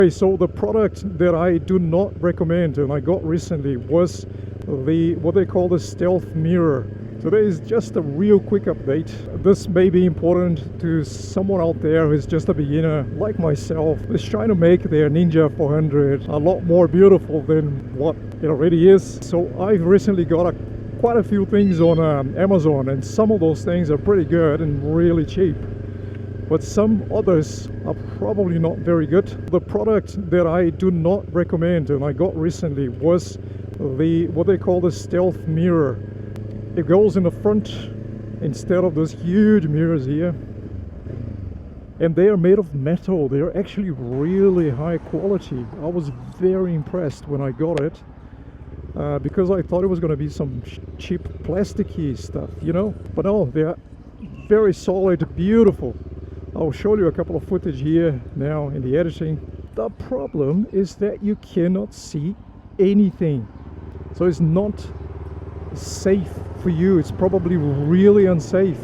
So the product that I do not recommend and I got recently was what they call the stealth mirror. Today is just a real quick update. This may be important to someone out there who's just a beginner like myself, who's trying to make their Ninja 400 a lot more beautiful than what it already is. So I've recently got quite a few things on Amazon, and some of those things are pretty good and really cheap. But some others are probably not very good. The product that I do not recommend and I got recently was what they call the stealth mirror. It goes in the front instead of those huge mirrors here. And they are made of metal. They're actually really high quality. I was very impressed when I got it because I thought it was going to be some cheap plasticky stuff, you know? But no, they're very solid, beautiful. I'll show you a couple of footage here now in the editing. The problem is that you cannot see anything. So it's not safe for you. It's probably really unsafe,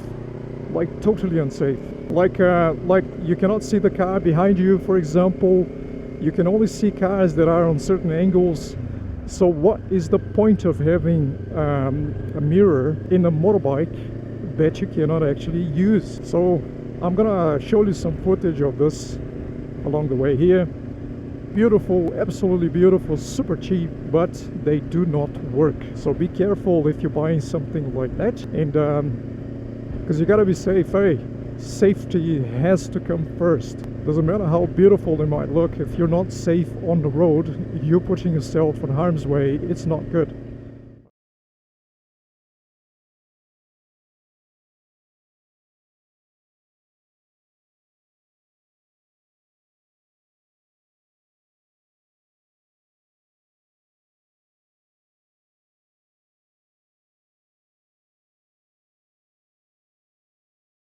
like totally unsafe. Like you cannot see the car behind you, for example. You can only see cars that are on certain angles. So what is the point of having a mirror in a motorbike that you cannot actually use? So I'm gonna show you some footage of this along the way here. Beautiful, absolutely beautiful, super cheap, but they do not work. So be careful if you're buying something like that, and because you gotta be safe, eh? Safety has to come first. Doesn't matter how beautiful they might look, if you're not safe on the road, you're putting yourself in harm's way. It's not good.